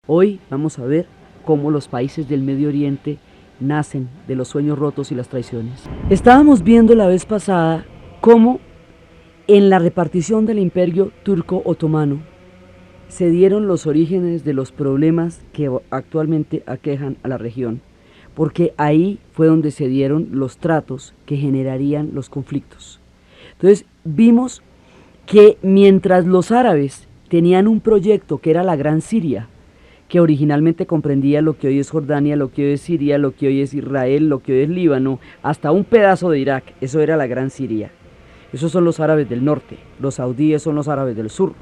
Hoy vamos a ver cómo los países del Medio Oriente nacen de los sueños rotos y las traiciones. Estábamos viendo la vez pasada cómo en la repartición del imperio turco-otomano se dieron los orígenes de los problemas que actualmente aquejan a la región, porque ahí fue donde se dieron los tratos que generarían los conflictos. Entonces vimos que mientras los árabes tenían un proyecto que era la Gran Siria, que originalmente comprendía lo que hoy es Jordania, lo que hoy es Siria, lo que hoy es Israel, lo que hoy es Líbano, hasta un pedazo de Irak, eso era la Gran Siria. Esos son los árabes del norte, los saudíes son los árabes del sur.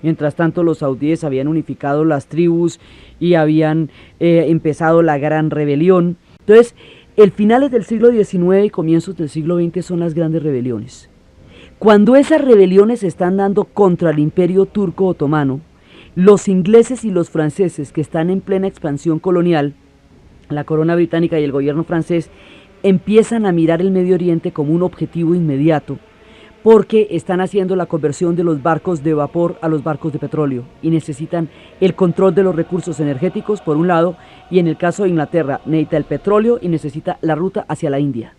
Mientras tanto, los saudíes habían unificado las tribus y habían empezado la gran rebelión. Entonces, el finales del siglo XIX y comienzos del siglo XX son las grandes rebeliones. Cuando esas rebeliones se están dando contra el imperio turco-otomano, los ingleses y los franceses, que están en plena expansión colonial, la corona británica y el gobierno francés, empiezan a mirar el Medio Oriente como un objetivo inmediato, porque están haciendo la conversión de los barcos de vapor a los barcos de petróleo y necesitan el control de los recursos energéticos por un lado, y en el caso de Inglaterra necesita el petróleo y necesita la ruta hacia la India.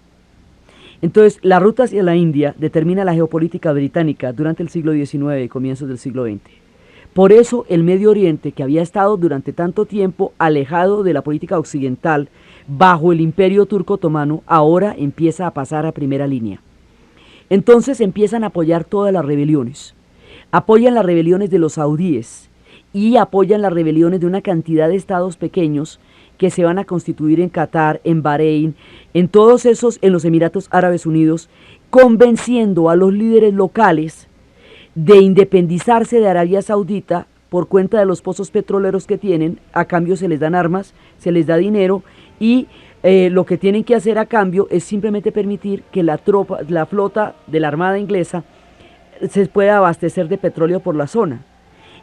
Entonces, la ruta hacia la India determina la geopolítica británica durante el siglo XIX y comienzos del siglo XX. Por eso el Medio Oriente, que había estado durante tanto tiempo alejado de la política occidental bajo el imperio turco-otomano, ahora empieza a pasar a primera línea. Entonces empiezan a apoyar todas las rebeliones. Apoyan las rebeliones de los saudíes y apoyan las rebeliones de una cantidad de estados pequeños que se van a constituir en Qatar, en Bahrein, en todos esos, en los Emiratos Árabes Unidos, convenciendo a los líderes locales de independizarse de Arabia Saudita por cuenta de los pozos petroleros que tienen. A cambio se les dan armas, se les da dinero y lo que tienen que hacer a cambio es simplemente permitir que la flota de la Armada inglesa se pueda abastecer de petróleo por la zona.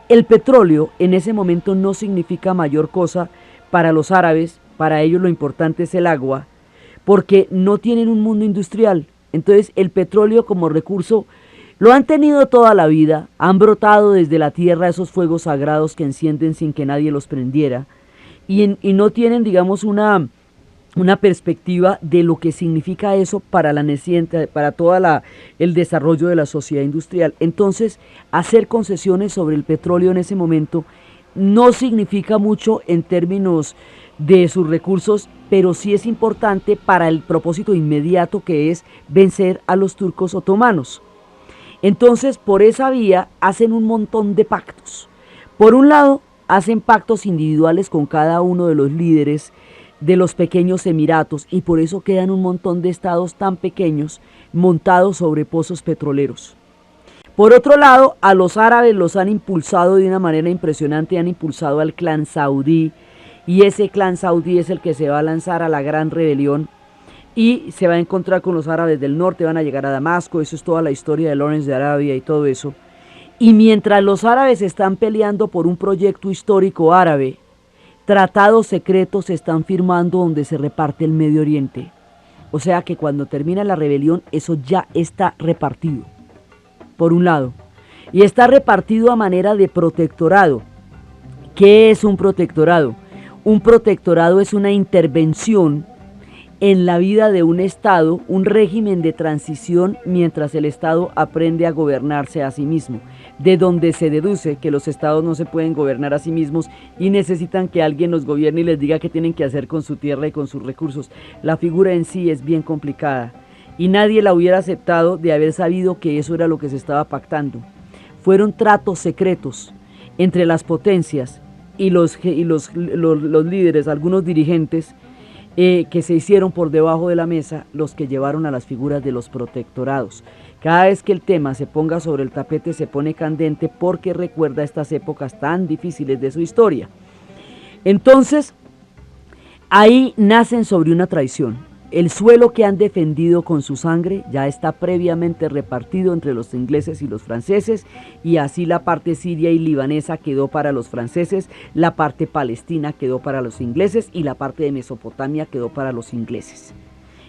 El petróleo en ese momento no significa mayor cosa para los árabes, para ellos lo importante es el agua, porque no tienen un mundo industrial. Entonces el petróleo como recurso lo han tenido toda la vida, han brotado desde la tierra esos fuegos sagrados que encienden sin que nadie los prendiera, y no tienen, digamos, una perspectiva de lo que significa eso para la naciente, para todo el desarrollo de la sociedad industrial. Entonces, hacer concesiones sobre el petróleo en ese momento no significa mucho en términos de sus recursos, pero sí es importante para el propósito inmediato que es vencer a los turcos otomanos. Entonces, por esa vía hacen un montón de pactos. Por un lado, hacen pactos individuales con cada uno de los líderes de los pequeños emiratos, y por eso quedan un montón de estados tan pequeños montados sobre pozos petroleros. Por otro lado, a los árabes los han impulsado de una manera impresionante, han impulsado al clan saudí, y ese clan saudí es el que se va a lanzar a la gran rebelión y se va a encontrar con los árabes del norte, van a llegar a Damasco. Eso es toda la historia de Lawrence de Arabia y todo eso. Y mientras los árabes están peleando por un proyecto histórico árabe, tratados secretos se están firmando donde se reparte el Medio Oriente. O sea que cuando termina la rebelión, eso ya está repartido, por un lado. Y está repartido a manera de protectorado. ¿Qué es un protectorado? Un protectorado es una intervención en la vida de un Estado, un régimen de transición mientras el Estado aprende a gobernarse a sí mismo, de donde se deduce que los Estados no se pueden gobernar a sí mismos y necesitan que alguien los gobierne y les diga qué tienen que hacer con su tierra y con sus recursos. La figura en sí es bien complicada y nadie la hubiera aceptado de haber sabido que eso era lo que se estaba pactando. Fueron tratos secretos entre las potencias y los líderes, algunos dirigentes, que se hicieron por debajo de la mesa, los que llevaron a las figuras de los protectorados. Cada vez que el tema se ponga sobre el tapete se pone candente porque recuerda estas épocas tan difíciles de su historia. Entonces, ahí nacen sobre una traición. El suelo que han defendido con su sangre ya está previamente repartido entre los ingleses y los franceses, y así la parte siria y libanesa quedó para los franceses, la parte palestina quedó para los ingleses y la parte de Mesopotamia quedó para los ingleses.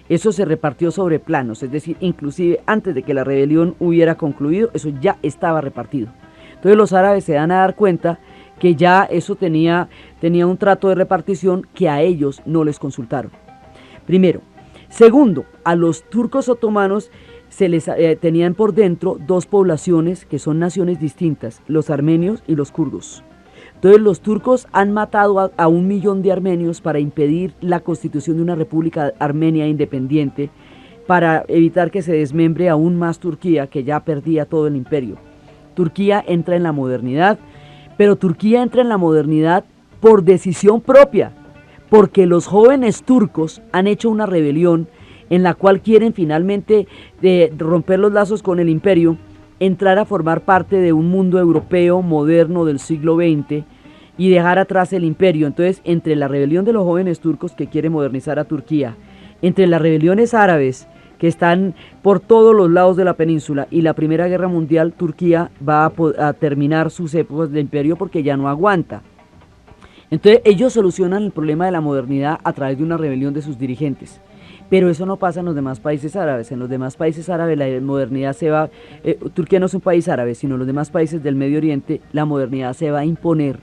Eso se repartió sobre planos, es decir, inclusive antes de que la rebelión hubiera concluido, eso ya estaba repartido. Entonces los árabes se dan a dar cuenta que ya eso tenía un trato de repartición que a ellos no les consultaron. Primero. Segundo, a los turcos otomanos se les tenían por dentro dos poblaciones que son naciones distintas, los armenios y los kurdos. Entonces los turcos han matado a 1 millón de armenios para impedir la constitución de una república armenia independiente, para evitar que se desmembre aún más Turquía, que ya perdía todo el imperio. Turquía entra en la modernidad, pero Turquía entra en la modernidad por decisión propia, porque los jóvenes turcos han hecho una rebelión en la cual quieren finalmente romper los lazos con el imperio, entrar a formar parte de un mundo europeo moderno del siglo XX y dejar atrás el imperio. Entonces, entre la rebelión de los jóvenes turcos que quieren modernizar a Turquía, entre las rebeliones árabes que están por todos los lados de la península y la Primera Guerra Mundial, Turquía va a terminar sus épocas de imperio porque ya no aguanta. Entonces ellos solucionan el problema de la modernidad a través de una rebelión de sus dirigentes. Pero eso no pasa en los demás países árabes. En los demás países árabes la modernidad se va... Turquía no es un país árabe, sino los demás países del Medio Oriente, la modernidad se va a imponer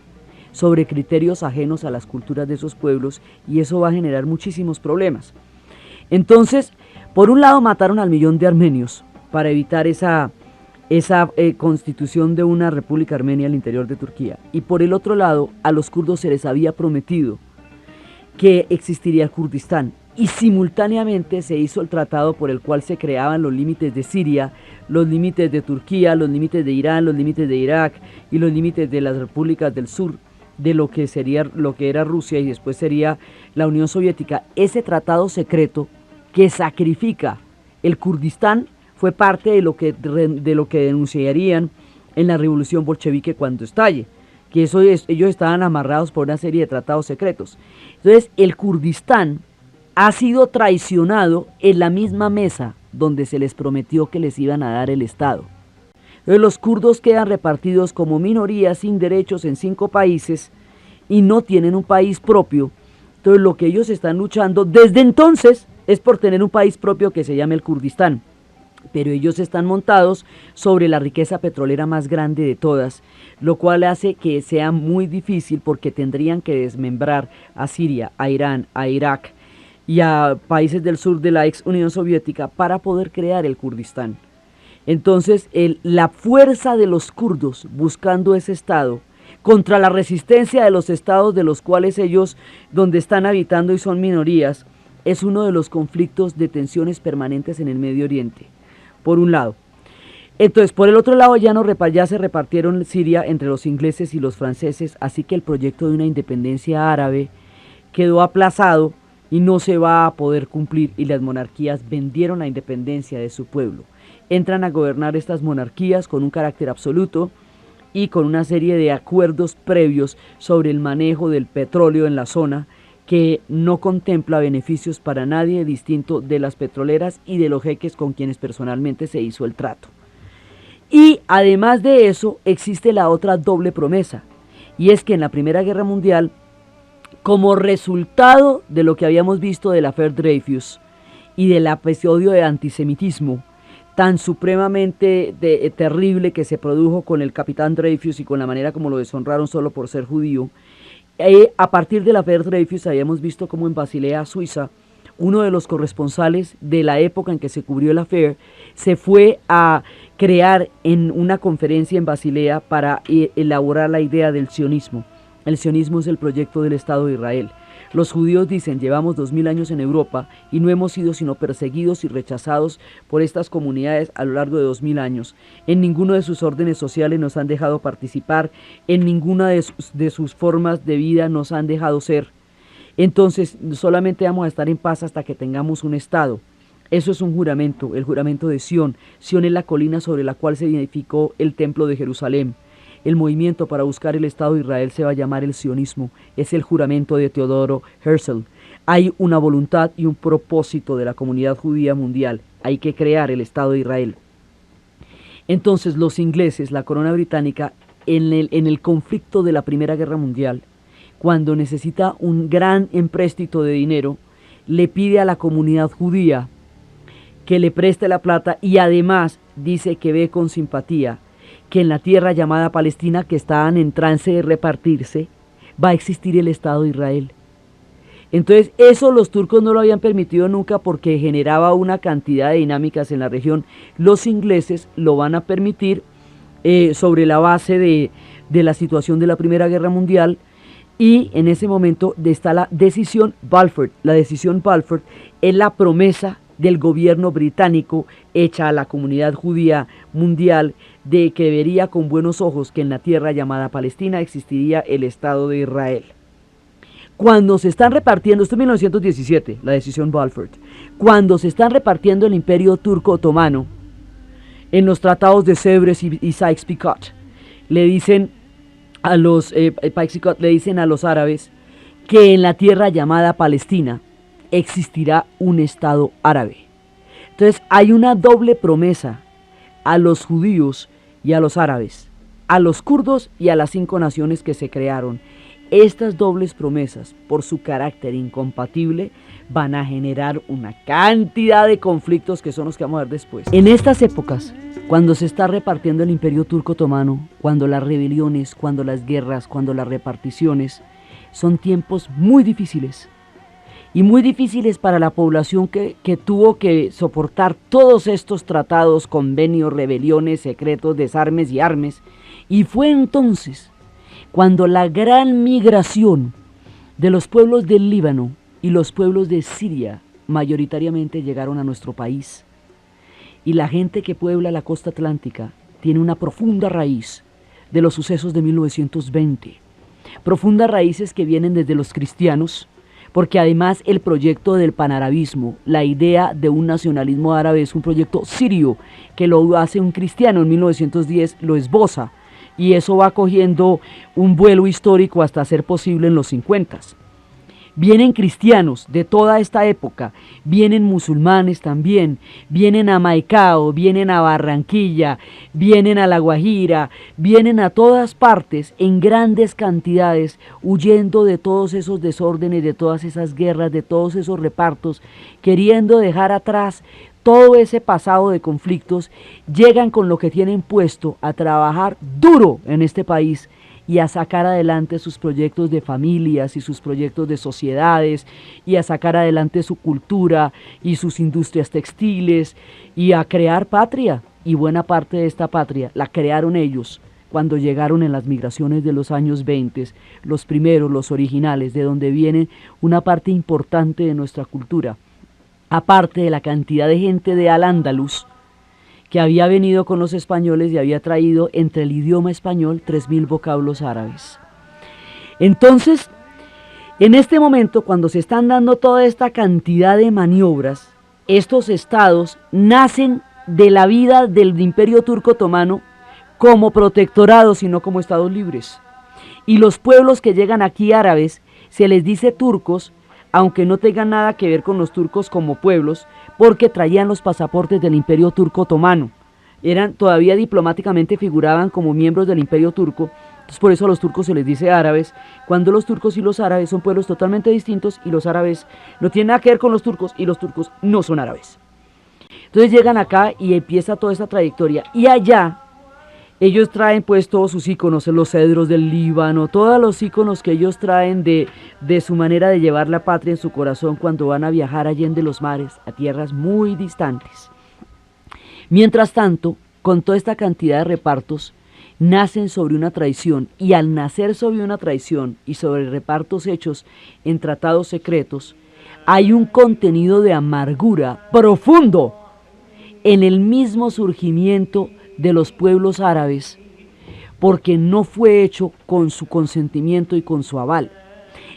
sobre criterios ajenos a las culturas de esos pueblos y eso va a generar muchísimos problemas. Entonces, por un lado mataron al 1 millón de armenios para evitar esa constitución de una república armenia al interior de Turquía. Y por el otro lado, a los kurdos se les había prometido que existiría el Kurdistán. Y simultáneamente se hizo el tratado por el cual se creaban los límites de Siria, los límites de Turquía, los límites de Irán, los límites de Irak y los límites de las repúblicas del sur, de lo que era Rusia y después sería la Unión Soviética. Ese tratado secreto que sacrifica el Kurdistán fue parte de lo que denunciarían en la revolución bolchevique cuando estalle, que ellos estaban amarrados por una serie de tratados secretos. Entonces el Kurdistán ha sido traicionado en la misma mesa donde se les prometió que les iban a dar el Estado. Entonces los kurdos quedan repartidos como minorías sin derechos en 5 países y no tienen un país propio. Entonces lo que ellos están luchando desde entonces es por tener un país propio que se llame el Kurdistán. Pero ellos están montados sobre la riqueza petrolera más grande de todas, lo cual hace que sea muy difícil porque tendrían que desmembrar a Siria, a Irán, a Irak y a países del sur de la ex Unión Soviética para poder crear el Kurdistán. Entonces la fuerza de los kurdos buscando ese estado contra la resistencia de los estados de los cuales ellos donde están habitando y son minorías es uno de los conflictos de tensiones permanentes en el Medio Oriente. Por un lado. Entonces, por el otro lado ya se repartieron Siria entre los ingleses y los franceses, así que el proyecto de una independencia árabe quedó aplazado y no se va a poder cumplir y las monarquías vendieron la independencia de su pueblo. Entran a gobernar estas monarquías con un carácter absoluto y con una serie de acuerdos previos sobre el manejo del petróleo en la zona, que no contempla beneficios para nadie distinto de las petroleras y de los jeques con quienes personalmente se hizo el trato. Y además de eso existe la otra doble promesa, y es que en la Primera Guerra Mundial, como resultado de lo que habíamos visto del affaire Dreyfus y del episodio de antisemitismo tan supremamente terrible que se produjo con el capitán Dreyfus y con la manera como lo deshonraron solo por ser judío, a partir del affaire Dreyfus habíamos visto como en Basilea, Suiza, uno de los corresponsales de la época en que se cubrió el affaire se fue a crear en una conferencia en Basilea para elaborar la idea del sionismo. El sionismo es el proyecto del Estado de Israel. Los judíos dicen, llevamos 2000 años en Europa y no hemos sido sino perseguidos y rechazados por estas comunidades a lo largo de 2000 años. En ninguno de sus órdenes sociales nos han dejado participar, en ninguna de sus formas de vida nos han dejado ser. Entonces solamente vamos a estar en paz hasta que tengamos un Estado. Eso es un juramento, el juramento de Sión. Sión es la colina sobre la cual se edificó el templo de Jerusalén. El movimiento para buscar el Estado de Israel se va a llamar el sionismo, es el juramento de Teodoro Herzl. Hay una voluntad y un propósito de la comunidad judía mundial, hay que crear el Estado de Israel. Entonces los ingleses, la corona británica, en el conflicto de la Primera Guerra Mundial, cuando necesita un gran empréstito de dinero, le pide a la comunidad judía que le preste la plata y además dice que ve con simpatía que en la tierra llamada Palestina, que estaban en trance de repartirse, va a existir el Estado de Israel. Entonces eso los turcos no lo habían permitido nunca porque generaba una cantidad de dinámicas en la región. Los ingleses lo van a permitir sobre la base de la situación de la Primera Guerra Mundial, y en ese momento está la decisión Balfour. La decisión Balfour es la promesa del gobierno británico hecha a la comunidad judía mundial de que vería con buenos ojos que en la tierra llamada Palestina existiría el Estado de Israel. Cuando se están repartiendo, esto es 1917, la decisión Balfour, cuando se están repartiendo el imperio turco otomano, en los tratados de Sèvres y Sykes-Picot, le dicen a los le dicen a los árabes que en la tierra llamada Palestina existirá un Estado árabe. Entonces hay una doble promesa a los judíos y a los árabes, a los kurdos y a las 5 naciones que se crearon. Estas dobles promesas, por su carácter incompatible, van a generar una cantidad de conflictos que son los que vamos a ver después. En estas épocas, cuando se está repartiendo el imperio turco otomano, cuando las rebeliones, cuando las guerras, cuando las reparticiones, son tiempos muy difíciles. Y muy difíciles para la población que tuvo que soportar todos estos tratados, convenios, rebeliones, secretos, desarmes y armes. Y fue entonces cuando la gran migración de los pueblos del Líbano y los pueblos de Siria mayoritariamente llegaron a nuestro país. Y la gente que puebla la costa atlántica tiene una profunda raíz de los sucesos de 1920. Profundas raíces que vienen desde los cristianos, porque además el proyecto del panarabismo, la idea de un nacionalismo árabe, es un proyecto sirio que lo hace un cristiano en 1910, lo esboza, y eso va cogiendo un vuelo histórico hasta ser posible en los 50. Vienen cristianos de toda esta época, vienen musulmanes también, vienen a Maicao, vienen a Barranquilla, vienen a La Guajira, vienen a todas partes en grandes cantidades, huyendo de todos esos desórdenes, de todas esas guerras, de todos esos repartos, queriendo dejar atrás todo ese pasado de conflictos. Llegan con lo que tienen puesto a trabajar duro en este país y a sacar adelante sus proyectos de familias y sus proyectos de sociedades, y a sacar adelante su cultura y sus industrias textiles, y a crear patria. Y buena parte de esta patria la crearon ellos cuando llegaron en las migraciones de los años 20, los primeros, los originales, de donde viene una parte importante de nuestra cultura. Aparte de la cantidad de gente de Al-Ándalus que había venido con los españoles y había traído entre el idioma español 3000 vocablos árabes. Entonces, en este momento, cuando se están dando toda esta cantidad de maniobras, estos estados nacen de la vida del imperio turco otomano como protectorados y no como estados libres. Y los pueblos que llegan aquí árabes se les dice turcos, aunque no tengan nada que ver con los turcos como pueblos, porque traían los pasaportes del imperio turco otomano. Todavía diplomáticamente figuraban como miembros del imperio turco, entonces por eso a los turcos se les dice árabes, cuando los turcos y los árabes son pueblos totalmente distintos, y los árabes no tienen nada que ver con los turcos, y los turcos no son árabes. Entonces llegan acá y empieza toda esta trayectoria, y allá ellos traen pues todos sus íconos, los cedros del Líbano, todos los íconos que ellos traen de su manera de llevar la patria en su corazón cuando van a viajar allende los mares, a tierras muy distantes. Mientras tanto, con toda esta cantidad de repartos, nacen sobre una traición, y al nacer sobre una traición y sobre repartos hechos en tratados secretos, hay un contenido de amargura profundo en el mismo surgimiento de los pueblos árabes, porque no fue hecho con su consentimiento y con su aval.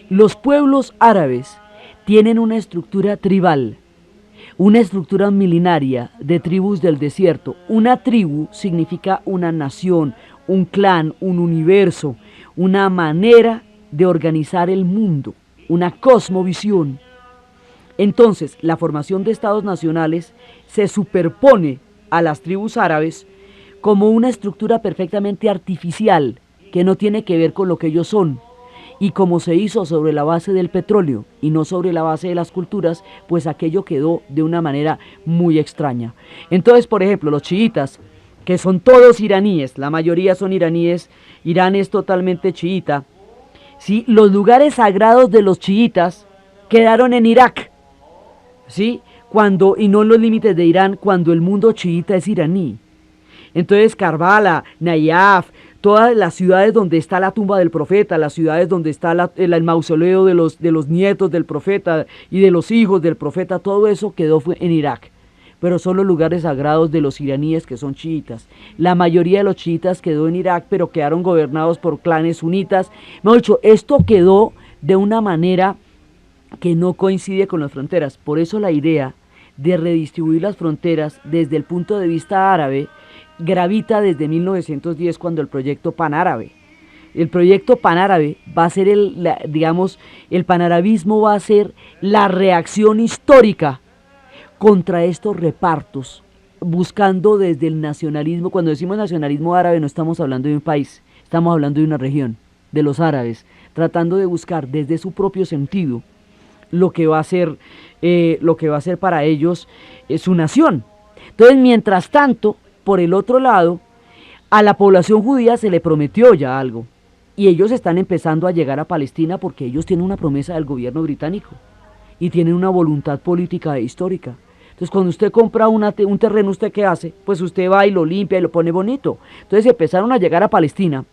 Los pueblos árabes tienen una estructura tribal, una estructura milenaria de tribus del desierto. Una tribu significa una nación, un clan, un universo, una manera de organizar el mundo, una cosmovisión. Entonces, la formación de estados nacionales se superpone a las tribus árabes como una estructura perfectamente artificial que no tiene que ver con lo que ellos son. Y como se hizo sobre la base del petróleo y no sobre la base de las culturas, pues aquello quedó de una manera muy extraña. Entonces, por ejemplo, los chiitas que son todos iraníes, la mayoría son iraníes, Irán es totalmente chiita, ¿sí? Los lugares sagrados de los chiitas quedaron en Irak, ¿sí? Y no en los límites de Irán, cuando el mundo chiita es iraní. Entonces Karbala, Nayaf, todas las ciudades donde está la tumba del profeta, las ciudades donde está el mausoleo de los nietos del profeta y de los hijos del profeta, todo eso fue en Irak. Pero son los lugares sagrados de los iraníes, que son chiitas. La mayoría de los chiitas quedó en Irak, pero quedaron gobernados por clanes sunitas. Mejor dicho, esto quedó de una manera que no coincide con las fronteras. Por eso la idea de redistribuir las fronteras desde el punto de vista árabe gravita desde 1910, cuando el proyecto panárabe. El proyecto panárabe va a ser el panarabismo va a ser la reacción histórica contra estos repartos, buscando desde el nacionalismo. Cuando decimos nacionalismo árabe no estamos hablando de un país, estamos hablando de una región, de los árabes, tratando de buscar desde su propio sentido lo que va a ser para ellos su nación. Entonces, mientras tanto, por el otro lado, a la población judía se le prometió ya algo, y ellos están empezando a llegar a Palestina porque ellos tienen una promesa del gobierno británico y tienen una voluntad política e histórica. Entonces, cuando usted compra un terreno, ¿usted qué hace? Pues usted va y lo limpia y lo pone bonito. Entonces empezaron a llegar a Palestina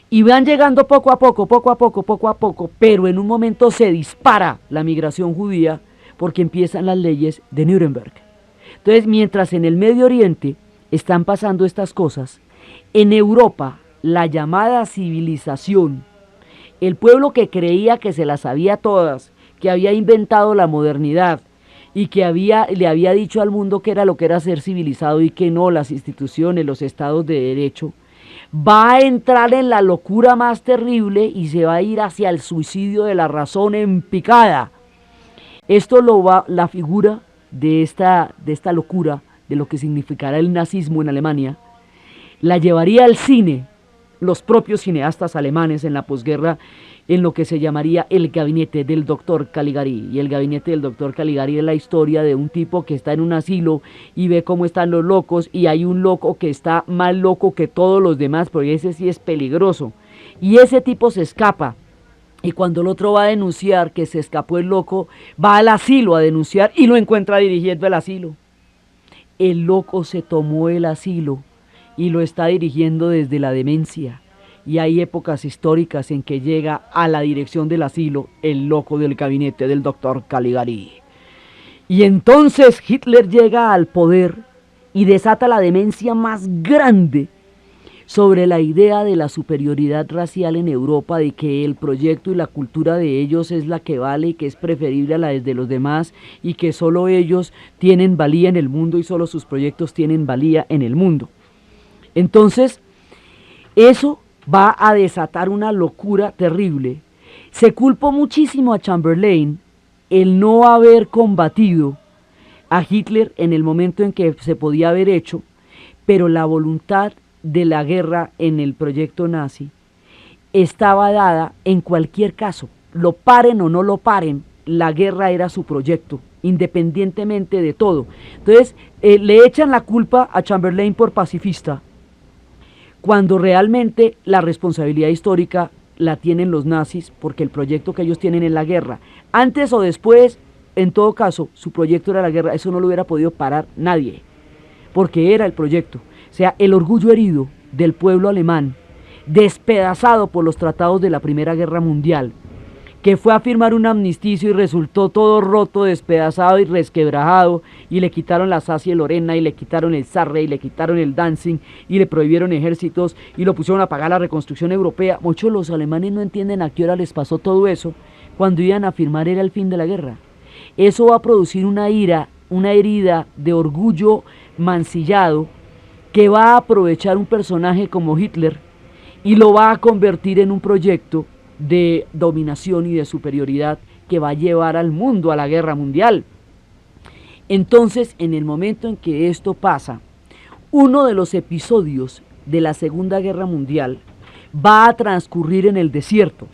y van llegando poco a poco, pero en un momento se dispara la migración judía porque empiezan las leyes de Nuremberg. Entonces, mientras en el Medio Oriente están pasando estas cosas, en Europa, la llamada civilización, el pueblo que creía que se las sabía todas, que había inventado la modernidad y que le había dicho al mundo que era lo que era ser civilizado y que no, las instituciones, los estados de derecho, va a entrar en la locura más terrible y se va a ir hacia el suicidio de la razón en picada. La figura de esta locura, de lo que significará el nazismo en Alemania, la llevaría al cine los propios cineastas alemanes en la posguerra, en lo que se llamaría el gabinete del doctor Caligari. Y el gabinete del doctor Caligari es la historia de un tipo que está en un asilo y ve cómo están los locos, y hay un loco que está más loco que todos los demás, porque ese sí es peligroso. Y ese tipo se escapa, y cuando el otro va a denunciar que se escapó el loco, va al asilo a denunciar y lo encuentra dirigiendo el asilo. El loco se tomó el asilo y lo está dirigiendo desde la demencia. Y hay épocas históricas en que llega a la dirección del asilo el loco del gabinete del doctor Caligari. Y entonces Hitler llega al poder y desata la demencia más grande sobre la idea de la superioridad racial en Europa, de que el proyecto y la cultura de ellos es la que vale y que es preferible a la de los demás, y que solo ellos tienen valía en el mundo y solo sus proyectos tienen valía en el mundo. Entonces, eso va a desatar una locura terrible. Se culpó muchísimo a Chamberlain el no haber combatido a Hitler en el momento en que se podía haber hecho, pero la voluntad de la guerra en el proyecto nazi estaba dada en cualquier caso. Lo paren o no lo paren, la guerra era su proyecto, independientemente de todo. Entonces, le echan la culpa a Chamberlain por pacifista, cuando realmente la responsabilidad histórica la tienen los nazis, porque el proyecto que ellos tienen en la guerra, antes o después, en todo caso, su proyecto era la guerra. Eso no lo hubiera podido parar nadie, porque era el proyecto. O sea, el orgullo herido del pueblo alemán, despedazado por los tratados de la Primera Guerra Mundial, que fue a firmar un amnisticio y resultó todo roto, despedazado y resquebrajado, y le quitaron la Alsacia-Lorena, y le quitaron el Sarre, y le quitaron el Danzig, y le prohibieron ejércitos, y lo pusieron a pagar la reconstrucción europea. Muchos de los alemanes no entienden a qué hora les pasó todo eso. Cuando iban a firmar era el fin de la guerra. Eso va a producir una herida de orgullo mancillado, que va a aprovechar un personaje como Hitler y lo va a convertir en un proyecto de dominación y de superioridad que va a llevar al mundo a la guerra mundial. Entonces, en el momento en que esto pasa, uno de los episodios de la Segunda Guerra Mundial va a transcurrir en el desierto.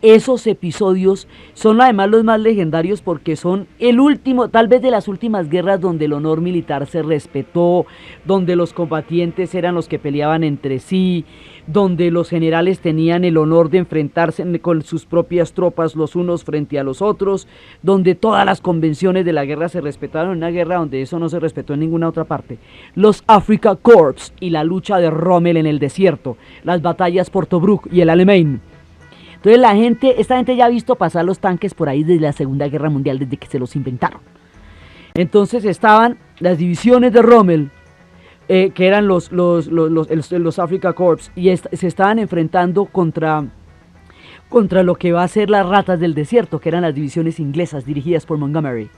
Esos episodios son además los más legendarios porque son el último, tal vez de las últimas guerras donde el honor militar se respetó, donde los combatientes eran los que peleaban entre sí, donde los generales tenían el honor de enfrentarse con sus propias tropas los unos frente a los otros, donde todas las convenciones de la guerra se respetaron, en una guerra donde eso no se respetó en ninguna otra parte. Los Afrika Korps y la lucha de Rommel en el desierto, las batallas por Tobruk y el Alamein. Entonces esta gente ya ha visto pasar los tanques por ahí desde la Segunda Guerra Mundial, desde que se los inventaron. Entonces estaban las divisiones de Rommel, que eran los Afrika Korps, y se estaban enfrentando contra lo que va a ser las ratas del desierto, que eran las divisiones inglesas dirigidas por Montgomery.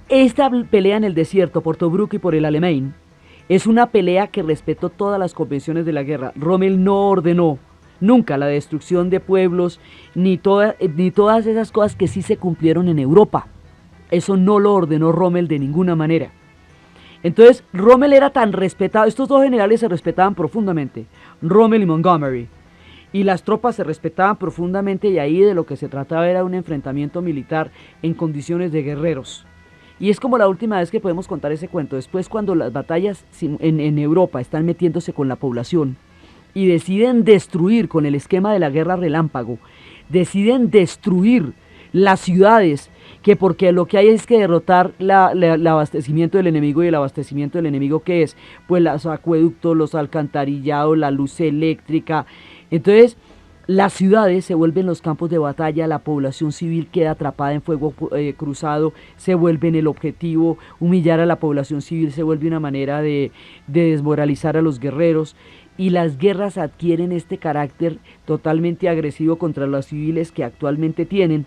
Esta pelea en el desierto por Tobruk y por el Alamein es una pelea que respetó todas las convenciones de la guerra. Rommel no ordenó nunca la destrucción de pueblos, ni todas esas cosas que sí se cumplieron en Europa. Eso no lo ordenó Rommel de ninguna manera. Entonces, Rommel era tan respetado, estos dos generales se respetaban profundamente, Rommel y Montgomery, y las tropas se respetaban profundamente, y ahí de lo que se trataba era un enfrentamiento militar en condiciones de guerreros. Y es como la última vez que podemos contar ese cuento. Después, cuando las batallas en Europa están metiéndose con la población, y deciden destruir, con el esquema de la guerra relámpago, deciden destruir las ciudades, que porque lo que hay es que derrotar el abastecimiento del enemigo. Y el abastecimiento del enemigo, ¿qué es? Pues los acueductos, los alcantarillados, la luz eléctrica. Entonces las ciudades se vuelven los campos de batalla, la población civil queda atrapada en fuego cruzado, se vuelven el objetivo, humillar a la población civil se vuelve una manera de desmoralizar a los guerreros. Y las guerras adquieren este carácter totalmente agresivo contra los civiles que actualmente tienen,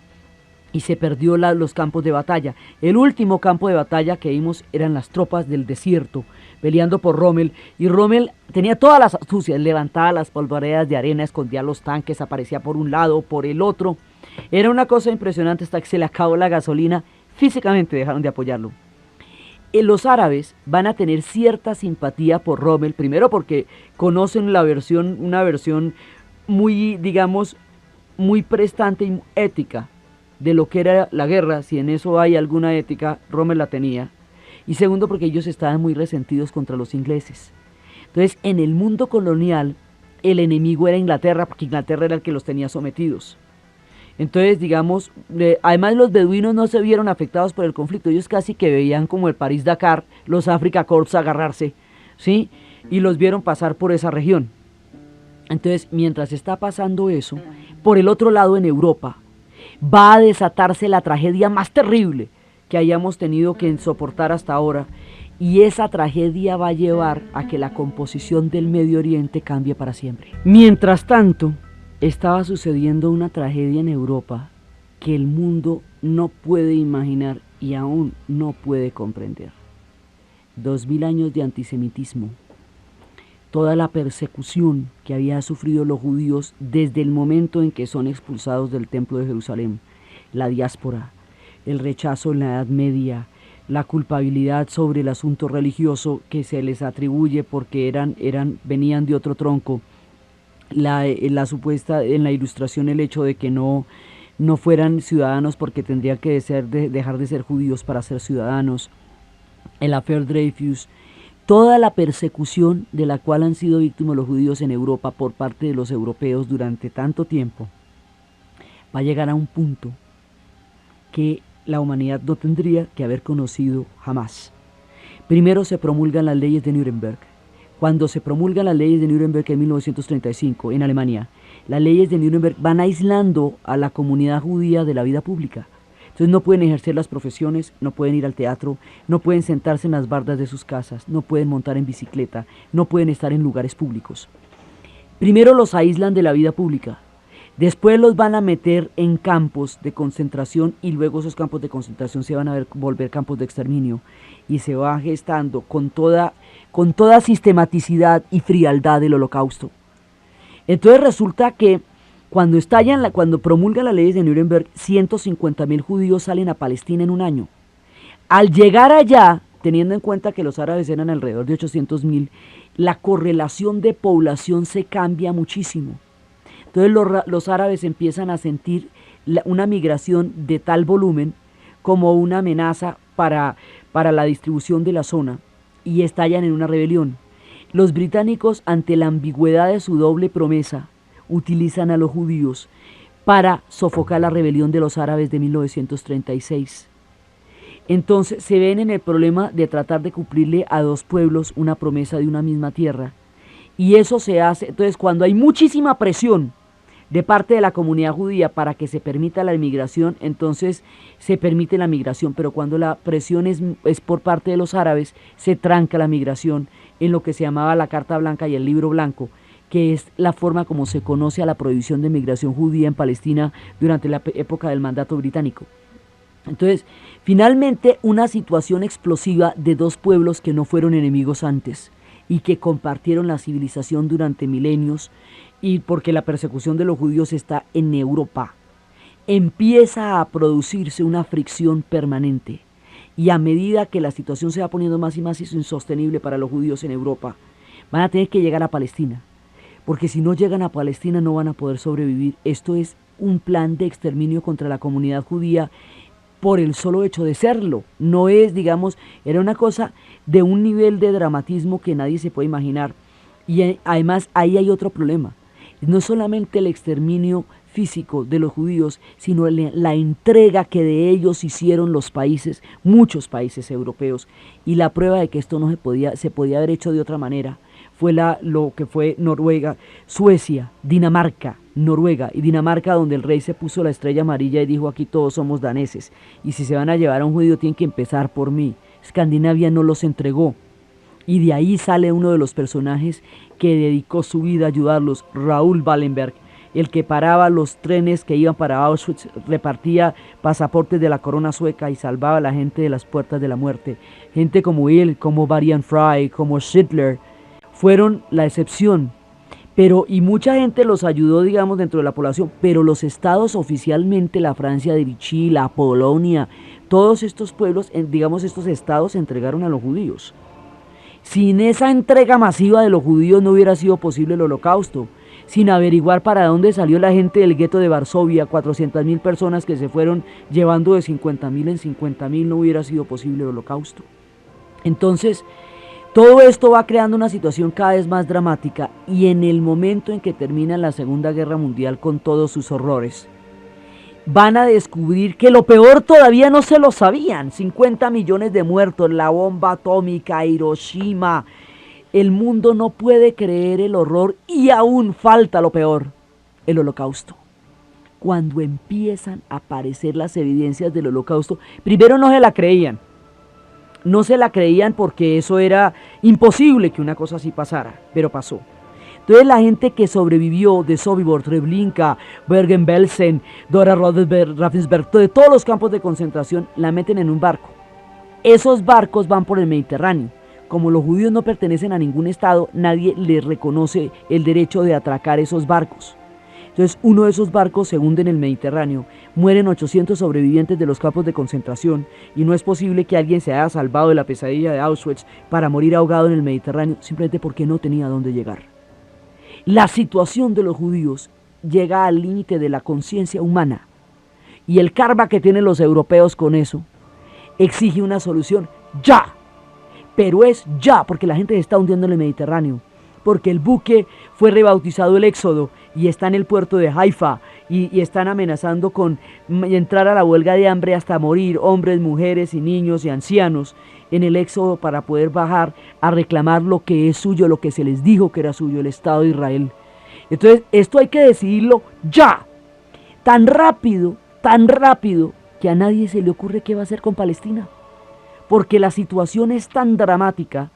y se perdió los campos de batalla. El último campo de batalla que vimos eran las tropas del desierto, peleando por Rommel, y Rommel tenía todas las astucias, levantaba las polvaredas de arena, escondía los tanques, aparecía por un lado, por el otro. Era una cosa impresionante hasta que se le acabó la gasolina, físicamente dejaron de apoyarlo. Los árabes van a tener cierta simpatía por Rommel, primero porque conocen una versión muy, digamos, muy prestante y ética de lo que era la guerra. Si en eso hay alguna ética, Rommel la tenía. Y segundo, porque ellos estaban muy resentidos contra los ingleses. Entonces, en el mundo colonial, el enemigo era Inglaterra, porque Inglaterra era el que los tenía sometidos. Entonces, digamos, además los beduinos no se vieron afectados por el conflicto. Ellos casi que veían como el París-Dakar, los Afrika Korps agarrarse, ¿sí? Y los vieron pasar por esa región. Entonces, mientras está pasando eso, por el otro lado en Europa, va a desatarse la tragedia más terrible que hayamos tenido que soportar hasta ahora. Y esa tragedia va a llevar a que la composición del Medio Oriente cambie para siempre. Mientras tanto, estaba sucediendo una tragedia en Europa que el mundo no puede imaginar y aún no puede comprender. 2000 años de antisemitismo, toda la persecución que había sufrido los judíos desde el momento en que son expulsados del Templo de Jerusalén, la diáspora, el rechazo en la Edad Media, la culpabilidad sobre el asunto religioso que se les atribuye porque venían de otro tronco, la supuesta, en la ilustración, el hecho de que no fueran ciudadanos porque tendrían que dejar de ser judíos para ser ciudadanos, el affaire Dreyfus, toda la persecución de la cual han sido víctimas los judíos en Europa por parte de los europeos durante tanto tiempo, va a llegar a un punto que la humanidad no tendría que haber conocido jamás. Primero se promulgan las leyes de Nuremberg. Cuando se promulgan las leyes de Nuremberg en 1935 en Alemania, las leyes de Nuremberg van aislando a la comunidad judía de la vida pública. Entonces no pueden ejercer las profesiones, no pueden ir al teatro, no pueden sentarse en las bardas de sus casas, no pueden montar en bicicleta, no pueden estar en lugares públicos. Primero los aíslan de la vida pública, después los van a meter en campos de concentración, y luego esos campos de concentración se van a volver campos de exterminio, y se va gestando con toda sistematicidad y frialdad el Holocausto. Entonces resulta que cuando promulgan las leyes de Nuremberg, 150.000 judíos salen a Palestina en un año. Al llegar allá, teniendo en cuenta que los árabes eran alrededor de 800.000, la correlación de población se cambia muchísimo. Entonces los árabes empiezan a sentir una migración de tal volumen como una amenaza para la distribución de la zona y estallan en una rebelión. Los británicos, ante la ambigüedad de su doble promesa, utilizan a los judíos para sofocar la rebelión de los árabes de 1936. Entonces se ven en el problema de tratar de cumplirle a dos pueblos una promesa de una misma tierra. Y eso se hace, entonces cuando hay muchísima presión de parte de la comunidad judía para que se permita la inmigración, entonces se permite la migración, pero cuando la presión es por parte de los árabes, se tranca la migración en lo que se llamaba la Carta Blanca y el Libro Blanco, que es la forma como se conoce a la prohibición de migración judía en Palestina durante la época del mandato británico. Entonces, finalmente, una situación explosiva de dos pueblos que no fueron enemigos antes y que compartieron la civilización durante milenios, y porque la persecución de los judíos está en Europa, empieza a producirse una fricción permanente. Y a medida que la situación se va poniendo más y más insostenible para los judíos en Europa, van a tener que llegar a Palestina, porque si no llegan a Palestina no van a poder sobrevivir. Esto es un plan de exterminio contra la comunidad judía por el solo hecho de serlo. No es, digamos, era una cosa de un nivel de dramatismo que nadie se puede imaginar. Y además ahí hay otro problema. No solamente el exterminio físico de los judíos, sino la entrega que de ellos hicieron los países, muchos países europeos. Y la prueba de que esto no se podía haber hecho de otra manera fue lo que fue Noruega, Suecia, Dinamarca, Noruega y Dinamarca, donde el rey se puso la estrella amarilla y dijo: aquí todos somos daneses, y si se van a llevar a un judío tienen que empezar por mí. Escandinavia no los entregó. Y de ahí sale uno de los personajes que dedicó su vida a ayudarlos, Raúl Wallenberg, el que paraba los trenes que iban para Auschwitz, repartía pasaportes de la corona sueca y salvaba a la gente de las puertas de la muerte. Gente como él, como Varian Fry, como Schindler, fueron la excepción. Y mucha gente los ayudó, digamos, dentro de la población, pero los estados oficialmente, la Francia de Vichy, la Polonia, todos estos pueblos, digamos, estos estados se entregaron a los judíos. Sin esa entrega masiva de los judíos no hubiera sido posible el Holocausto. Sin averiguar para dónde salió la gente del gueto de Varsovia, 400.000 personas que se fueron llevando de 50.000 en 50.000, no hubiera sido posible el Holocausto. Entonces, todo esto va creando una situación cada vez más dramática, y en el momento en que termina la Segunda Guerra Mundial con todos sus horrores, van a descubrir que lo peor todavía no se lo sabían. 50 millones de muertos, la bomba atómica, Hiroshima. El mundo no puede creer el horror, y aún falta lo peor, el Holocausto. Cuando empiezan a aparecer las evidencias del Holocausto, primero no se la creían. No se la creían porque eso era imposible que una cosa así pasara, pero pasó. Entonces la gente que sobrevivió de Sobibor, Treblinka, Bergen-Belsen, Dora Ravensberg, de todos los campos de concentración, la meten en un barco. Esos barcos van por el Mediterráneo. Como los judíos no pertenecen a ningún estado, nadie les reconoce el derecho de atracar esos barcos. Entonces uno de esos barcos se hunde en el Mediterráneo, mueren 800 sobrevivientes de los campos de concentración, y no es posible que alguien se haya salvado de la pesadilla de Auschwitz para morir ahogado en el Mediterráneo simplemente porque no tenía dónde llegar. La situación de los judíos llega al límite de la conciencia humana, y el karma que tienen los europeos con eso exige una solución ya, pero es ya, porque la gente se está hundiendo en el Mediterráneo, porque el buque fue rebautizado el Éxodo y está en el puerto de Haifa, y están amenazando con entrar a la huelga de hambre hasta morir hombres, mujeres y niños y ancianos en el Éxodo para poder bajar a reclamar lo que es suyo, lo que se les dijo que era suyo, el Estado de Israel. Entonces esto hay que decidirlo ya, tan rápido que a nadie se le ocurre qué va a hacer con Palestina, porque la situación es tan dramática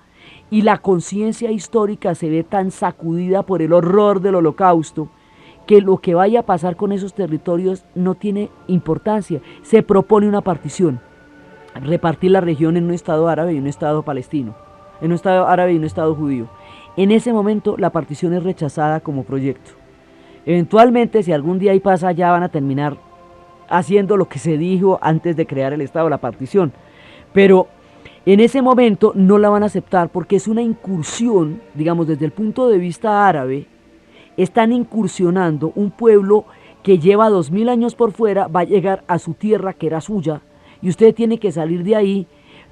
y la conciencia histórica se ve tan sacudida por el horror del Holocausto, que lo que vaya a pasar con esos territorios no tiene importancia. Se propone una partición, repartir la región en un estado árabe y un estado palestino, en un estado árabe y un estado judío. En ese momento la partición es rechazada como proyecto. Eventualmente, si algún día ahí pasa, ya van a terminar haciendo lo que se dijo antes de crear el estado, la partición. Pero en ese momento no la van a aceptar porque es una incursión, digamos, desde el punto de vista árabe, están incursionando, un pueblo que lleva 2000 años por fuera va a llegar a su tierra que era suya, y usted tiene que salir de ahí,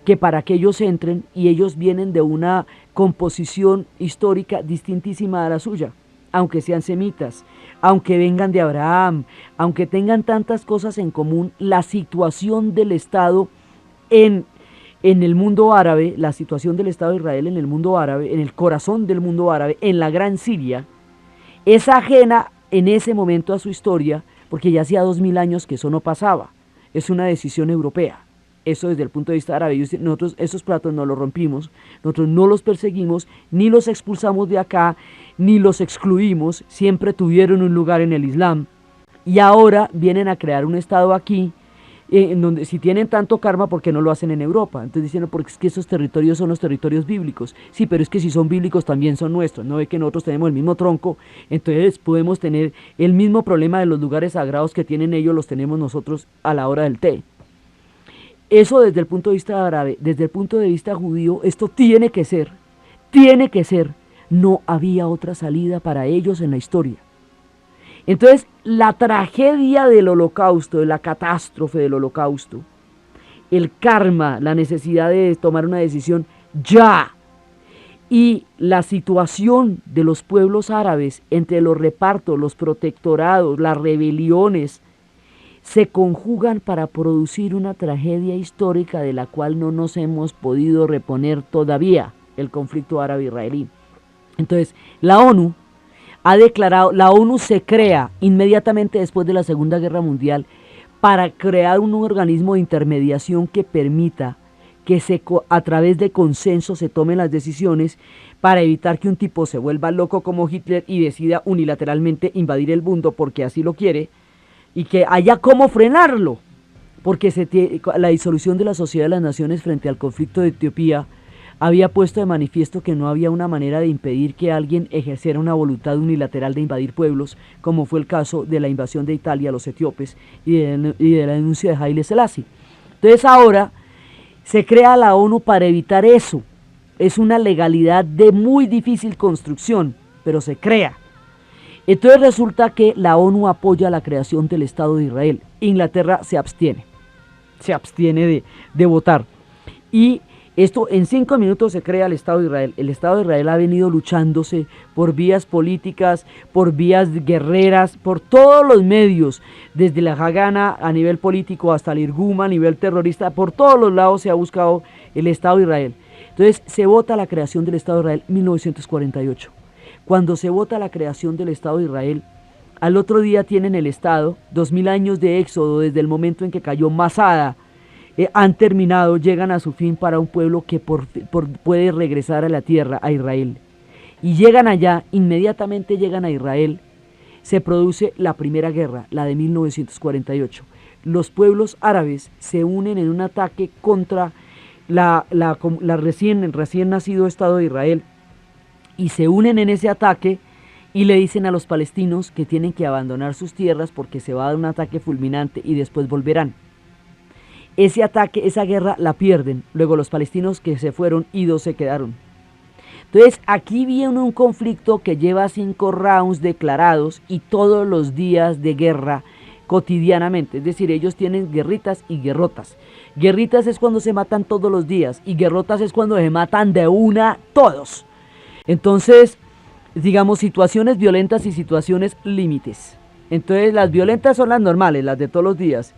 que para que ellos entren, y ellos vienen de una composición histórica distintísima a la suya, aunque sean semitas, aunque vengan de Abraham, aunque tengan tantas cosas en común. La situación del Estado en el mundo árabe, la situación del Estado de Israel en el mundo árabe, en el corazón del mundo árabe, en la Gran Siria, es ajena en ese momento a su historia, porque ya hacía 2000 años que eso no pasaba. Es una decisión europea. Eso desde el punto de vista árabe. Nosotros esos platos no los rompimos, nosotros no los perseguimos, ni los expulsamos de acá, ni los excluimos, siempre tuvieron un lugar en el Islam. Y ahora vienen a crear un Estado aquí, en donde si tienen tanto karma, ¿por qué no lo hacen en Europa? Entonces dicen, porque es que esos territorios son los territorios bíblicos. Sí, pero es que si son bíblicos también son nuestros. No ve que nosotros tenemos el mismo tronco, entonces podemos tener el mismo problema de los lugares sagrados que tienen ellos, los tenemos nosotros a la hora del té. Eso desde el punto de vista árabe. Desde el punto de vista judío, esto tiene que ser. No había otra salida para ellos en la historia. Entonces, la tragedia del holocausto, de la catástrofe del holocausto, el karma, la necesidad de tomar una decisión ya, y la situación de los pueblos árabes entre los repartos, los protectorados, las rebeliones, se conjugan para producir una tragedia histórica de la cual no nos hemos podido reponer todavía, el conflicto árabe-israelí. Entonces, la ONU ha declarado, la ONU se crea inmediatamente después de la Segunda Guerra Mundial para crear un organismo de intermediación que permita que a través de consenso se tomen las decisiones para evitar que un tipo se vuelva loco como Hitler y decida unilateralmente invadir el mundo porque así lo quiere, y que haya cómo frenarlo, porque la disolución de la Sociedad de las Naciones frente al conflicto de Etiopía había puesto de manifiesto que no había una manera de impedir que alguien ejerciera una voluntad unilateral de invadir pueblos, como fue el caso de la invasión de Italia a los etíopes y de la denuncia de Haile Selassie. Entonces ahora se crea la ONU para evitar eso. Es una legalidad de muy difícil construcción, pero se crea. Entonces resulta que la ONU apoya la creación del Estado de Israel. Inglaterra se abstiene de votar. Y esto en 5 minutos se crea el Estado de Israel. El Estado de Israel ha venido luchándose por vías políticas, por vías guerreras, por todos los medios, desde la Hagana a nivel político hasta el Irguma a nivel terrorista, por todos los lados se ha buscado el Estado de Israel. Entonces se vota la creación del Estado de Israel en 1948. Cuando se vota la creación del Estado de Israel, al otro día tienen el Estado, 2000 años de éxodo desde el momento en que cayó Masada, han terminado, llegan a su fin para un pueblo que puede regresar a la tierra, a Israel. Y llegan allá, inmediatamente llegan a Israel, se produce la primera guerra, la de 1948. Los pueblos árabes se unen en un ataque contra la recién nacido Estado de Israel, y se unen en ese ataque y le dicen a los palestinos que tienen que abandonar sus tierras porque se va a dar un ataque fulminante y después volverán. Ese ataque, esa guerra la pierden, luego los palestinos que se fueron y 2 se quedaron. Entonces aquí viene un conflicto que lleva 5 rounds declarados y todos los días de guerra cotidianamente, es decir, ellos tienen guerritas y guerrotas. Guerritas es cuando se matan todos los días y guerrotas es cuando se matan de una todos. Entonces, digamos, situaciones violentas y situaciones límites. Entonces, las violentas son las normales, las de todos los días,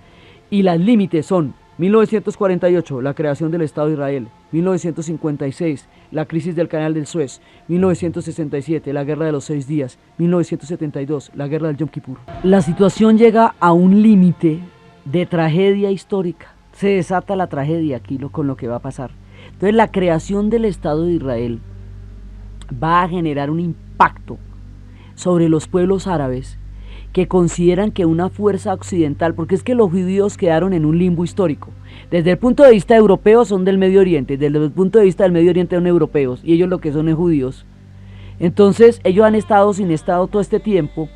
y las límites son 1948, la creación del Estado de Israel, 1956, la crisis del Canal del Suez, 1967, la Guerra de los 6 días, 1972, la Guerra del Yom Kippur. La situación llega a un límite de tragedia histórica. Se desata la tragedia aquí con lo que va a pasar. Entonces, la creación del Estado de Israel va a generar un impacto sobre los pueblos árabes que consideran que una fuerza occidental, porque es que los judíos quedaron en un limbo histórico. Desde el punto de vista europeo son del Medio Oriente, desde el punto de vista del Medio Oriente son europeos, y ellos lo que son es judíos. Entonces ellos han estado sin Estado todo este tiempo.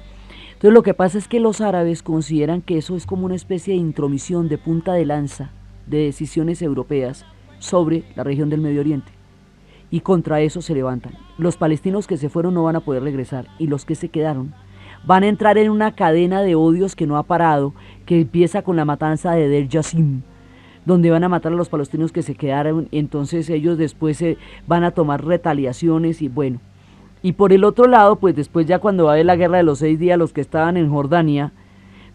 Entonces lo que pasa es que los árabes consideran que eso es como una especie de intromisión de punta de lanza de decisiones europeas sobre la región del Medio Oriente. y contra eso se levantan. Los palestinos que se fueron no van a poder regresar y los que se quedaron van a entrar en una cadena de odios que no ha parado, que empieza con la matanza de Deir Yassin, donde van a matar a los palestinos que se quedaron, entonces ellos después van a tomar retaliaciones y bueno. Y por el otro lado, pues después ya cuando va a haber la guerra de los 6 días, los que estaban en Jordania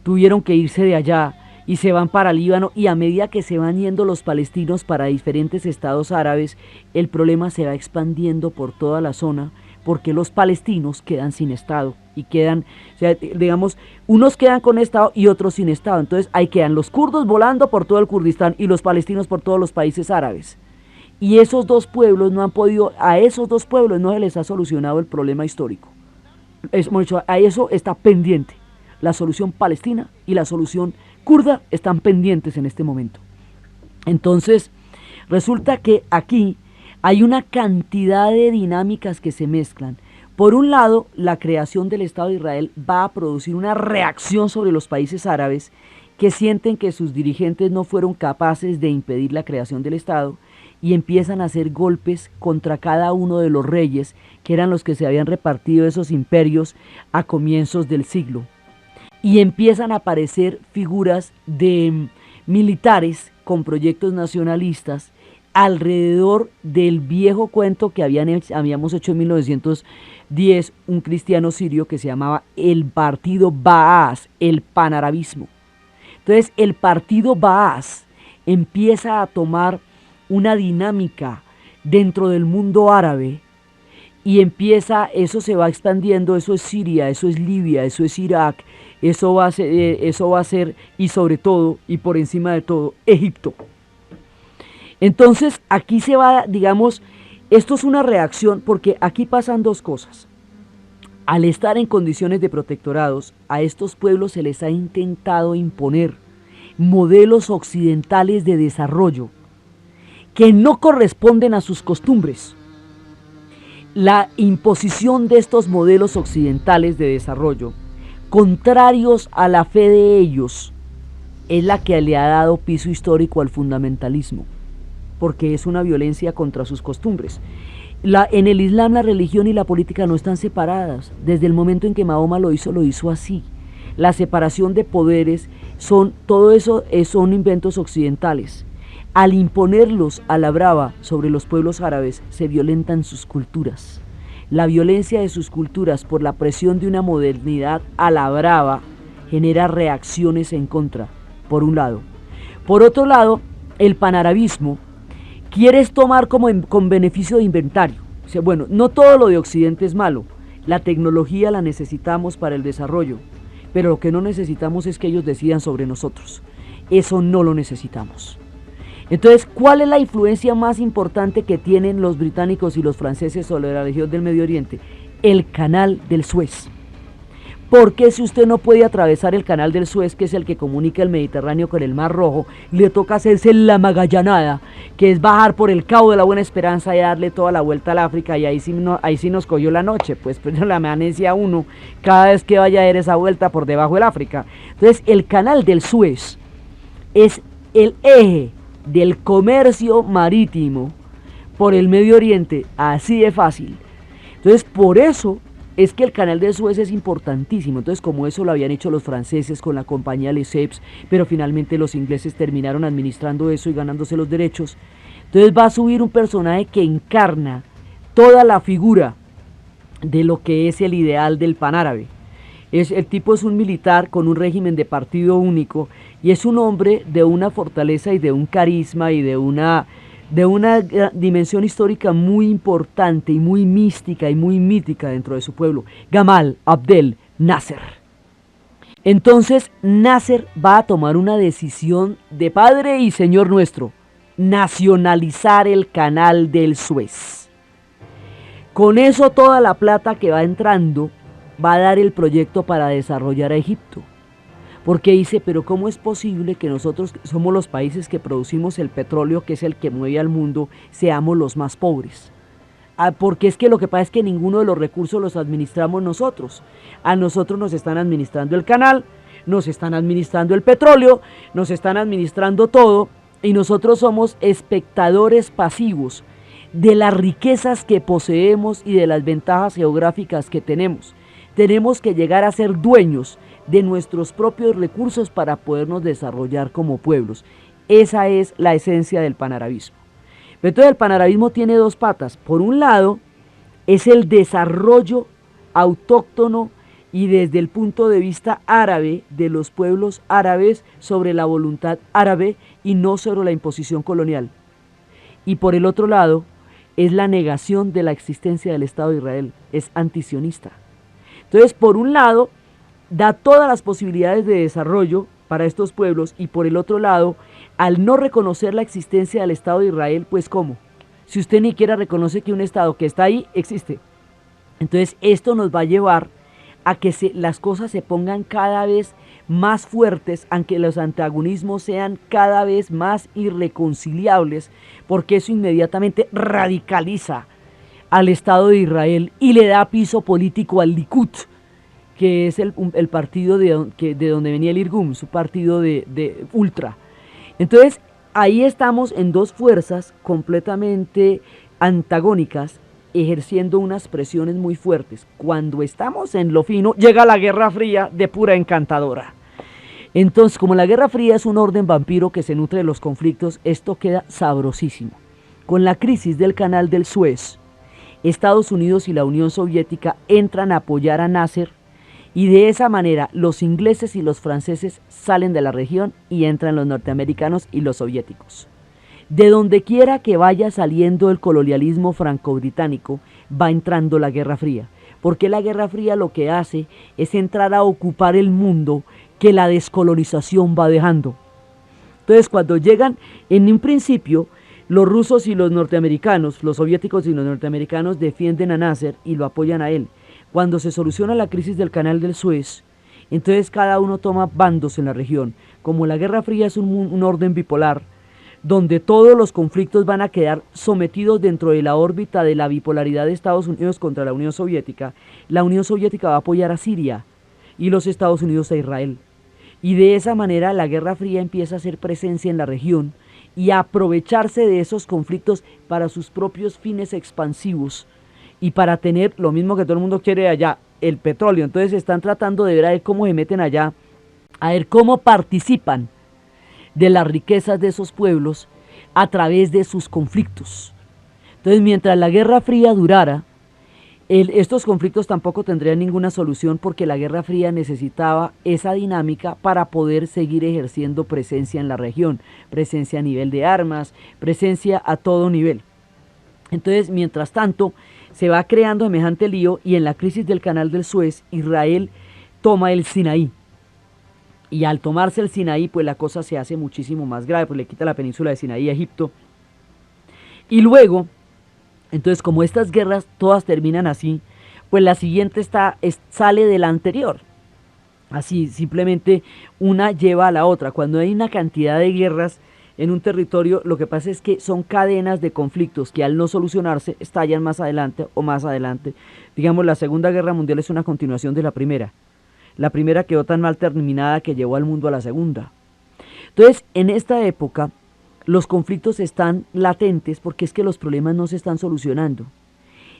tuvieron que irse de allá y se van para Líbano, y a medida que se van yendo los palestinos para diferentes estados árabes, el problema se va expandiendo por toda la zona, porque los palestinos quedan sin estado y quedan, o sea, digamos, unos quedan con estado y otros sin estado. Entonces ahí quedan los kurdos volando por todo el Kurdistán y los palestinos por todos los países árabes. Y esos dos pueblos no han podido, a esos dos pueblos no se les ha solucionado el problema histórico. A eso está pendiente. La solución palestina y la solución kurda están pendientes en este momento. Entonces, resulta que aquí hay una cantidad de dinámicas que se mezclan. Por un lado, la creación del Estado de Israel va a producir una reacción sobre los países árabes que sienten que sus dirigentes no fueron capaces de impedir la creación del Estado y empiezan a hacer golpes contra cada uno de los reyes, que eran los que se habían repartido esos imperios a comienzos del siglo. Y empiezan a aparecer figuras de militares con proyectos nacionalistas alrededor del viejo cuento que habíamos hecho en 1910, un cristiano sirio que se llamaba el Partido Baas, el panarabismo. Entonces el Partido Baas empieza a tomar una dinámica dentro del mundo árabe y eso se va expandiendo. Eso es Siria, eso es Libia, eso es Irak, eso va a ser y sobre todo y por encima de todo Egipto. Entonces aquí se va, digamos, esto es una reacción porque aquí pasan dos cosas. Al estar en condiciones de protectorados, a estos pueblos se les ha intentado imponer modelos occidentales de desarrollo que no corresponden a sus costumbres. La imposición de estos modelos occidentales de desarrollo, contrarios a la fe de ellos, es la que le ha dado piso histórico al fundamentalismo, porque es una violencia contra sus costumbres. En el Islam la religión y la política no están separadas. Desde el momento en que Mahoma lo hizo así. La separación de poderes, todo eso son inventos occidentales. Al imponerlos a la brava sobre los pueblos árabes, se violentan sus culturas. La violencia de sus culturas por la presión de una modernidad a la brava genera reacciones en contra, por un lado. Por otro lado, el panarabismo quiere tomar con beneficio de inventario. O sea, bueno, no todo lo de Occidente es malo. La tecnología la necesitamos para el desarrollo, pero lo que no necesitamos es que ellos decidan sobre nosotros. Eso no lo necesitamos. Entonces, ¿cuál es la influencia más importante que tienen los británicos y los franceses sobre la región del Medio Oriente? El canal del Suez. Porque si usted no puede atravesar el canal del Suez, que es el que comunica el Mediterráneo con el Mar Rojo, le toca hacerse la Magallanada, que es bajar por el Cabo de la Buena Esperanza y darle toda la vuelta al África, y ahí sí nos cogió la noche, pues la amanecia uno cada vez que vaya a dar esa vuelta por debajo del África. Entonces el canal del Suez es el eje del comercio marítimo por el Medio Oriente, así de fácil. Entonces por eso es que el canal de Suez es importantísimo. Entonces, como eso lo habían hecho los franceses con la compañía Lesseps, pero finalmente los ingleses terminaron administrando eso y ganándose los derechos. Entonces va a subir un personaje que encarna toda la figura de lo que es el ideal del panárabe. El tipo es un militar con un régimen de partido único y es un hombre de una fortaleza y de un carisma y de una dimensión histórica muy importante y muy mística y muy mítica dentro de su pueblo, Gamal Abdel Nasser. Entonces Nasser va a tomar una decisión de Padre y Señor nuestro: nacionalizar el canal del Suez. Con eso toda la plata que va entrando va a dar el proyecto para desarrollar a Egipto. Porque dice, pero ¿cómo es posible que nosotros, que somos los países que producimos el petróleo, que es el que mueve al mundo, seamos los más pobres? Porque es que lo que pasa es que ninguno de los recursos los administramos nosotros. A nosotros nos están administrando el canal, nos están administrando el petróleo, nos están administrando todo, y nosotros somos espectadores pasivos de las riquezas que poseemos y de las ventajas geográficas que tenemos. Tenemos que llegar a ser dueños de nuestros propios recursos para podernos desarrollar como pueblos. Esa es la esencia del panarabismo. Entonces el panarabismo tiene dos patas. Por un lado, es el desarrollo autóctono y desde el punto de vista árabe de los pueblos árabes sobre la voluntad árabe y no sobre la imposición colonial. Y por el otro lado, es la negación de la existencia del Estado de Israel, es antisionista. Entonces, por un lado, da todas las posibilidades de desarrollo para estos pueblos y por el otro lado, al no reconocer la existencia del Estado de Israel, pues ¿cómo? Si usted ni siquiera reconoce que un Estado que está ahí existe. Entonces, esto nos va a llevar a que las cosas se pongan cada vez más fuertes, aunque los antagonismos sean cada vez más irreconciliables, porque eso inmediatamente radicaliza al Estado de Israel y le da piso político al Likud, que es el partido de donde venía el Irgun, su partido de ultra. Entonces, ahí estamos en dos fuerzas completamente antagónicas, ejerciendo unas presiones muy fuertes. Cuando estamos en lo fino, llega la Guerra Fría de pura encantadora. Entonces, como la Guerra Fría es un orden vampiro que se nutre de los conflictos, esto queda sabrosísimo. Con la crisis del Canal del Suez, Estados Unidos y la Unión Soviética entran a apoyar a Nasser y de esa manera los ingleses y los franceses salen de la región y entran los norteamericanos y los soviéticos. De donde quiera que vaya saliendo el colonialismo franco-británico, va entrando la Guerra Fría, porque la Guerra Fría lo que hace es entrar a ocupar el mundo que la descolonización va dejando. Entonces, cuando llegan, en un principio, los rusos y los norteamericanos, los soviéticos y los norteamericanos defienden a Nasser y lo apoyan a él. Cuando se soluciona la crisis del Canal del Suez, entonces cada uno toma bandos en la región. Como la Guerra Fría es un orden bipolar, donde todos los conflictos van a quedar sometidos dentro de la órbita de la bipolaridad de Estados Unidos contra la Unión Soviética va a apoyar a Siria y los Estados Unidos a Israel. Y de esa manera la Guerra Fría empieza a hacer presencia en la región y a aprovecharse de esos conflictos para sus propios fines expansivos y para tener lo mismo que todo el mundo quiere allá, el petróleo. Entonces están tratando de ver a ver cómo se meten allá, a ver cómo participan de las riquezas de esos pueblos a través de sus conflictos. Entonces, mientras la Guerra Fría durara, estos conflictos tampoco tendrían ninguna solución porque la Guerra Fría necesitaba esa dinámica para poder seguir ejerciendo presencia en la región, presencia a nivel de armas, presencia a todo nivel. Entonces, mientras tanto, se va creando semejante lío y en la crisis del Canal del Suez, Israel toma el Sinaí. Y al tomarse el Sinaí, pues la cosa se hace muchísimo más grave, pues le quita la península de Sinaí a Egipto. Y luego, entonces como estas guerras todas terminan así, pues la siguiente sale de la anterior. Así, simplemente una lleva a la otra. Cuando hay una cantidad de guerras en un territorio, lo que pasa es que son cadenas de conflictos que al no solucionarse estallan más adelante o más adelante. Digamos, la Segunda Guerra Mundial es una continuación de la primera. La primera quedó tan mal terminada que llevó al mundo a la segunda. Entonces, en esta época, los conflictos están latentes porque es que los problemas no se están solucionando.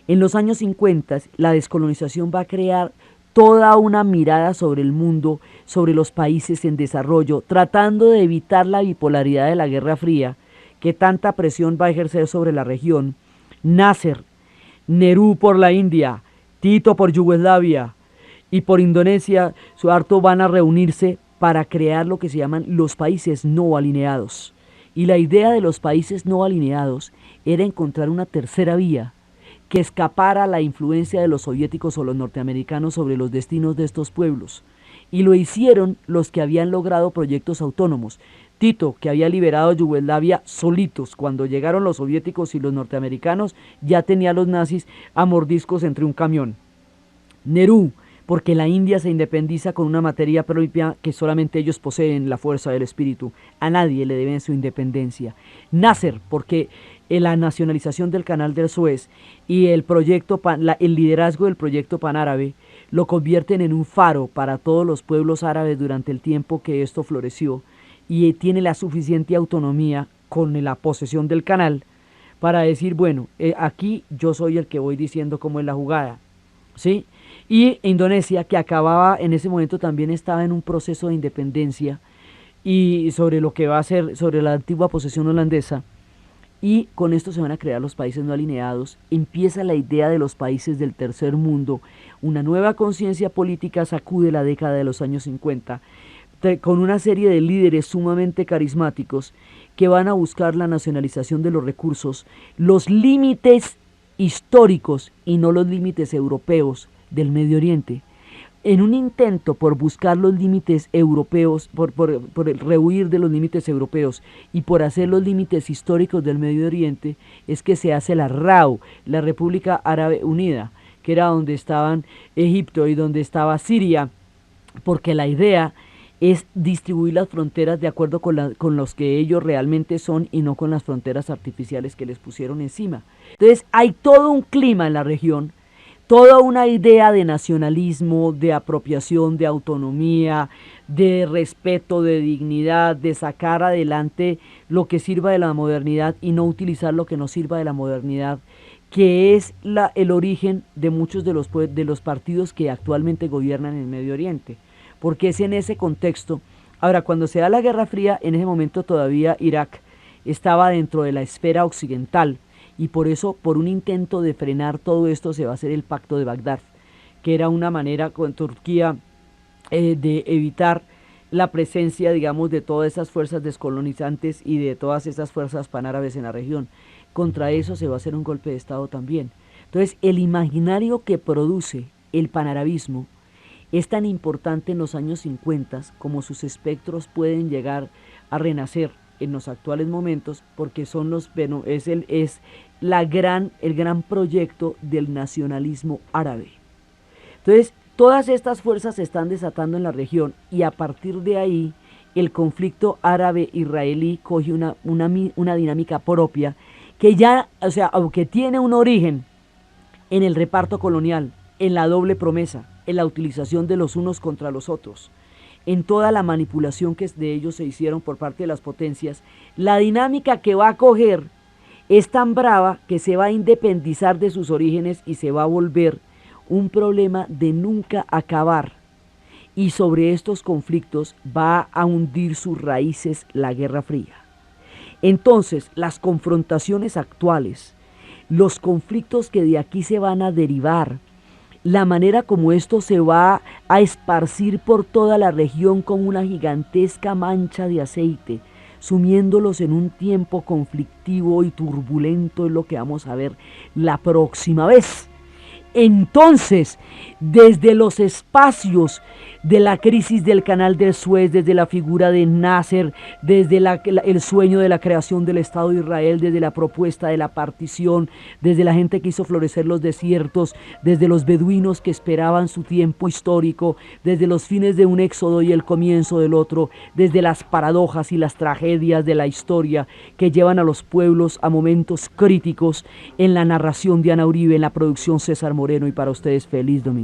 En los años 50, la descolonización va a crear toda una mirada sobre el mundo, sobre los países en desarrollo, tratando de evitar la bipolaridad de la Guerra Fría, que tanta presión va a ejercer sobre la región. Nasser, Nehru por la India, Tito por Yugoslavia, y por Indonesia, Suharto van a reunirse para crear lo que se llaman los países no alineados. Y la idea de los países no alineados era encontrar una tercera vía que escapara a la influencia de los soviéticos o los norteamericanos sobre los destinos de estos pueblos. Y lo hicieron los que habían logrado proyectos autónomos. Tito, que había liberado Yugoslavia solitos, cuando llegaron los soviéticos y los norteamericanos, ya tenía a los nazis a mordiscos entre un camión. Nehru, porque la India se independiza con una materia propia que solamente ellos poseen, la fuerza del espíritu. A nadie le deben su independencia. Nasser, porque la nacionalización del Canal del Suez y el liderazgo del proyecto panárabe lo convierten en un faro para todos los pueblos árabes durante el tiempo que esto floreció y tiene la suficiente autonomía con la posesión del canal para decir, bueno, aquí yo soy el que voy diciendo cómo es la jugada, ¿sí? Y Indonesia, que acababa, en ese momento también estaba en un proceso de independencia, y sobre lo que va a ser, sobre la antigua posesión holandesa, y con esto se van a crear los países no alineados, empieza la idea de los países del tercer mundo, una nueva conciencia política sacude la década de los años 50, con una serie de líderes sumamente carismáticos que van a buscar la nacionalización de los recursos, los límites históricos y no los límites europeos del Medio Oriente. En un intento por buscar los límites europeos, por el rehuir de los límites europeos y por hacer los límites históricos del Medio Oriente, es que se hace la RAU, la República Árabe Unida, que era donde estaban Egipto y donde estaba Siria, porque la idea es distribuir las fronteras de acuerdo con los que ellos realmente son y no con las fronteras artificiales que les pusieron encima. Entonces hay todo un clima en la región, toda una idea de nacionalismo, de apropiación, de autonomía, de respeto, de dignidad, de sacar adelante lo que sirva de la modernidad y no utilizar lo que no sirva de la modernidad, que es el origen de muchos de los partidos que actualmente gobiernan en el Medio Oriente, porque es en ese contexto. Ahora, cuando se da la Guerra Fría, en ese momento todavía Irak estaba dentro de la esfera occidental, y por eso, por un intento de frenar todo esto, se va a hacer el Pacto de Bagdad, que era una manera con Turquía de evitar la presencia, digamos, de todas esas fuerzas descolonizantes y de todas esas fuerzas panárabes en la región. Contra eso se va a hacer un golpe de Estado también. Entonces, el imaginario que produce el panarabismo es tan importante en los años 50 como sus espectros pueden llegar a renacer en los actuales momentos, porque son es el gran proyecto del nacionalismo árabe. Entonces, todas estas fuerzas se están desatando en la región y a partir de ahí el conflicto árabe-israelí coge una dinámica propia que ya, o sea, aunque tiene un origen en el reparto colonial, en la doble promesa, en la utilización de los unos contra los otros, en toda la manipulación que de ellos se hicieron por parte de las potencias, la dinámica que va a coger es tan brava que se va a independizar de sus orígenes y se va a volver un problema de nunca acabar. Y sobre estos conflictos va a hundir sus raíces la Guerra Fría. Entonces, las confrontaciones actuales, los conflictos que de aquí se van a derivar, la manera como esto se va a esparcir por toda la región como una gigantesca mancha de aceite, sumiéndolos en un tiempo conflictivo y turbulento, es lo que vamos a ver la próxima vez. Entonces, desde los espacios de la crisis del canal del Suez, desde la figura de Nasser, desde el sueño de la creación del Estado de Israel, desde la propuesta de la partición, desde la gente que hizo florecer los desiertos, desde los beduinos que esperaban su tiempo histórico, desde los fines de un éxodo y el comienzo del otro, desde las paradojas y las tragedias de la historia que llevan a los pueblos a momentos críticos, en la narración de Ana Uribe, en la producción César Moreno, y para ustedes feliz domingo.